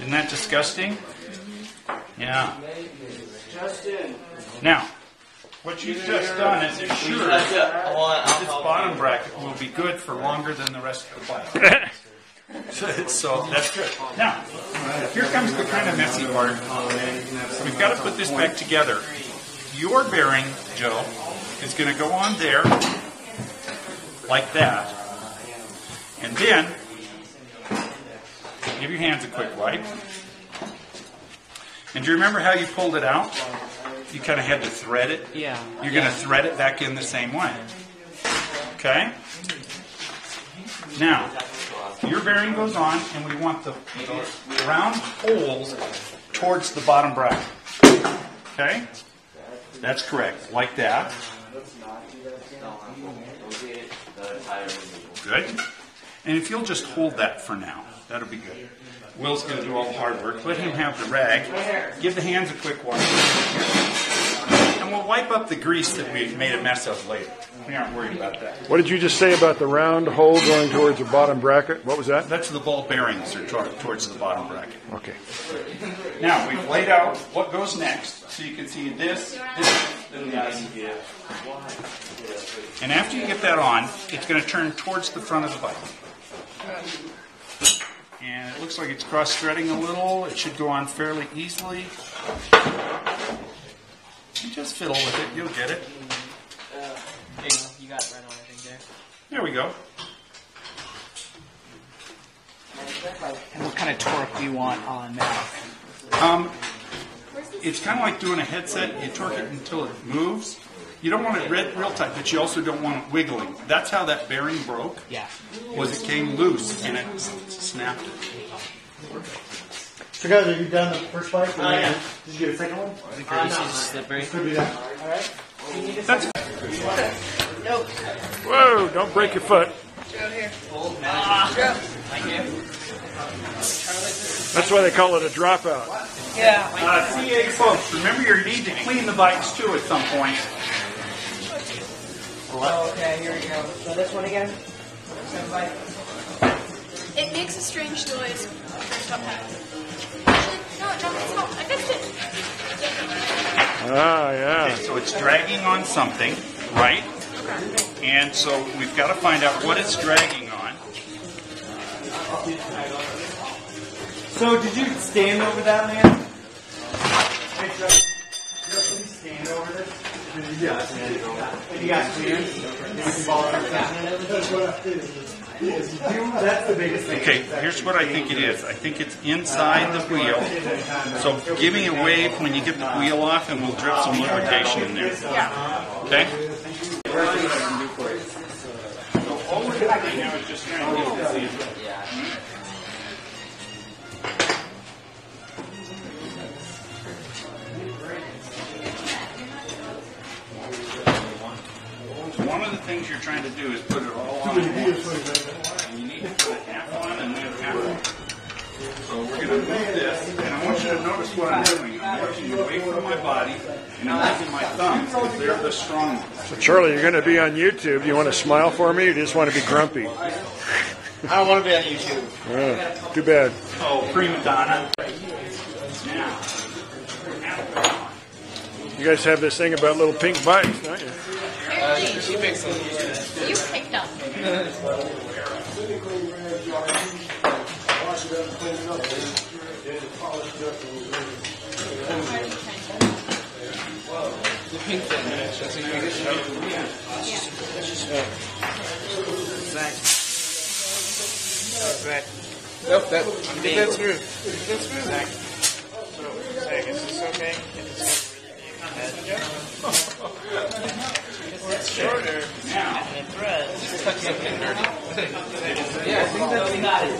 Isn't that disgusting? Yeah. Now, what you've just done is ensure this bottom bracket will be good for longer than the rest of the bike. So that's good. Now, here comes the kind of messy part. We've got to put this back together. Your bearing, Joe, is going to go on there, like that. And then, give your hands a quick wipe. And do you remember how you pulled it out? You kind of had to thread it. Yeah. You're going to thread it back in the same way. Okay? Now, your bearing goes on, and we want the round holes towards the bottom bracket. Okay? That's correct. Like that. Good. And if you'll just hold that for now, that'll be good. Will's going to do all the hard work. Let him have the rag. Give the hands a quick wipe. And we'll wipe up the grease that we made a mess of later. We aren't worried about that. What did you just say about the round hole going towards the bottom bracket? What was that? That's the ball bearings are towards the bottom bracket. Okay. Now, we've laid out what goes next. So you can see this, and this. And after you get that on, it's going to turn towards the front of the bike. And it looks like it's cross-threading a little. It should go on fairly easily. You just fiddle with it. You'll get it. You got it right on, I think, there. There we go. And what kind of torque do you want on that? It's kind of like doing a headset. You torque it until it moves. You don't want it real tight, but you also don't want it wiggling. That's how that bearing broke. Yeah. Was it came loose and it snapped it. So guys, are you done the first bike? Yeah. Did you get a second one? The grease is slippery. Could do that. All right. That's Nope. Whoa, don't break your foot. That's why they call it a dropout. Yeah. CA folks, remember you need to clean the bikes too at some point. Oh, okay, here we go. So this one again? It makes a strange noise after stop pass. Actually, no, it's not. I fixed it. Ah, yeah. Okay, so it's dragging on something, right? And so we've got to find out what it's dragging on. So did you stand over that, man? Hey, Chuck. Please stand over this. Yeah. You guys clear? That's the biggest thing. Okay, here's what I think it is. I think it's inside the wheel. So give me a wave when you get the wheel off and we'll drip some lubrication in there. Yeah. Okay? So all we're doing right now is just trying to get this in. One of the things you're trying to do is put it all on at once. And you need to put it half on and then half on. So we're going to move this, and I want you to notice what I'm doing. I'm working away from my body, and I'm using my thumbs because they're the strong ones. So, Charlie, you're going to be on YouTube. You want to smile for me, or you just want to be grumpy? I don't want to be on YouTube. Too bad. Oh, prima donna. You guys have this thing about little pink bikes, don't you? Apparently, She fixed it. you picked up. The pink thing. That's a good shape. Right. Nope, that's through. That's through. Zach. So, Zach, is this okay? It's shorter and it threads. It's something dirty. Yeah, I think that's got it.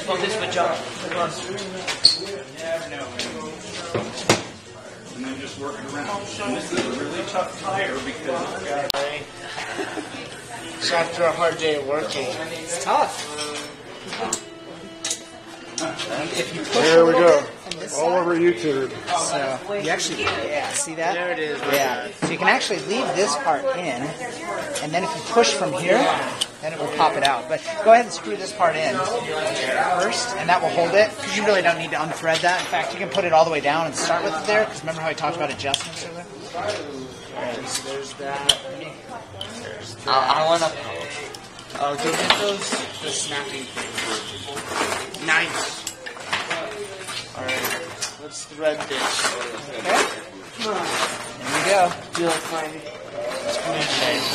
Well, this would jump. Never know. And then just work it around. And this is a really tough tire because it's got So after a hard day of working, it's tough. If you push There we go. this All over YouTube. So you actually, see that? There it is. Yeah. So you can actually leave this part in, and then if you push from here, then it will pop it out. But go ahead and screw this part in first, and that will hold it, because you really don't need to unthread that. In fact, you can put it all the way down and start with it there, because remember how I talked about adjustments over there? Alright, so there's that. I want to. Oh, go get the snapping thing. Nice. Alright, let's thread this. Okay? Come on. There we go. Do you like my screen shape?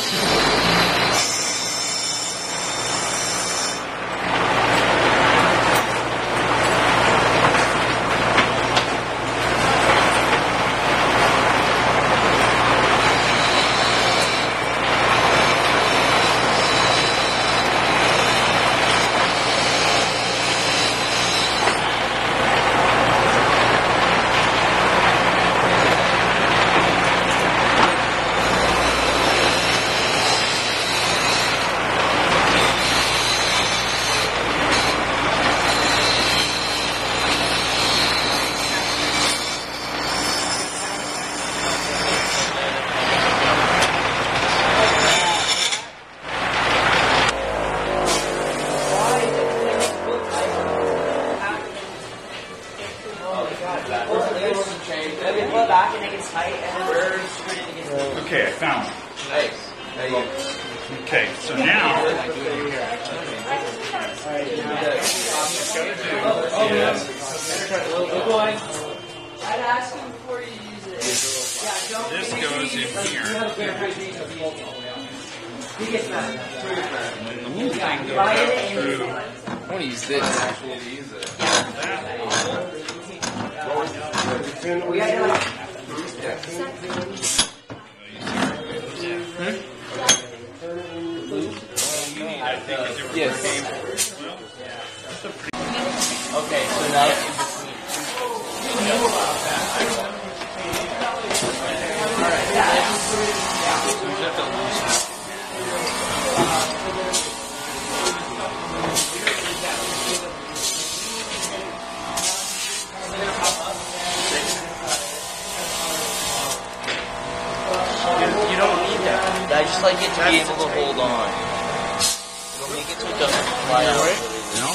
Okay, I found it. Nice. Okay, so now I'd ask him before you use it. this goes in here. And then the whole thing goes out through I want to use this actually to use it. that. I think a different cable. Okay, so now you don't need that. I just like it to be able to hold on. It'll make it so it doesn't fly out. No.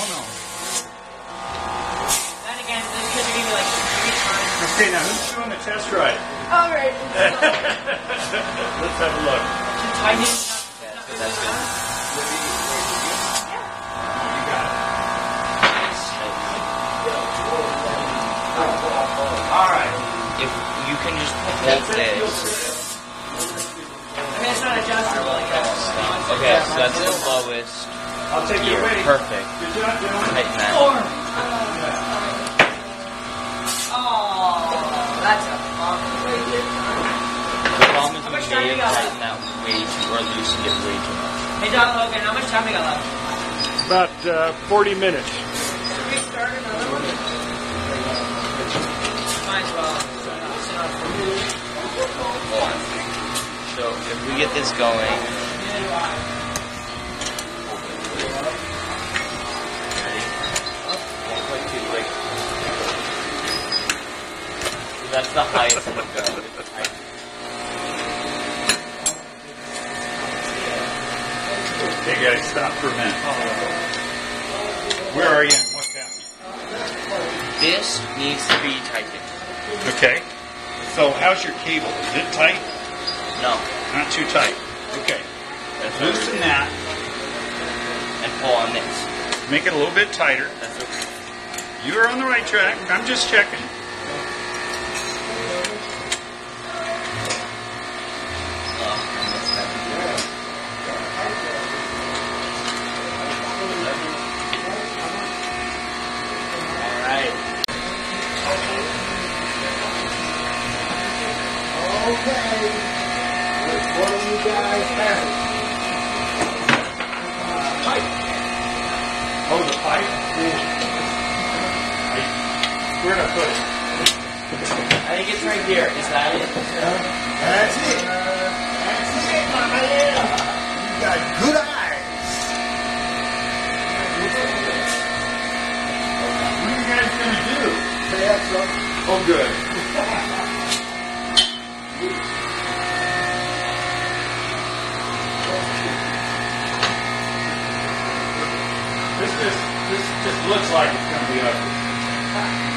Then again, this is going to give me like 3 times. Okay, now who's doing the test ride? All right. Let's have a look. I need that's good. Alright. If you can just hold this. Okay, so that's the lowest. I'll take Here, your weight. perfect. Good job, Dylan. Tighten that. The problem is we may have tightened that way too, or loosened it way too much. Hey, Doc Logan, how much time we got left? It's about 40 minutes. Should we start another one? Might as well. So if we get this going, so that's the highest it will go. Hey guys, stop for a minute. Where are you and what's happening? This needs to be tightened. Okay. So how's your cable? Is it tight? No, Not too tight. Okay. Loosen that. and pull on this. Make it a little bit tighter. That's okay. You're on the right track. I'm just checking. Oh, the pipe? Where'd I put it? I think it's right here. Is that it? That's it. That's it, my man. You got good eyes. What are you guys gonna do? That's up. Oh, good. This just looks like it's going to be ugly.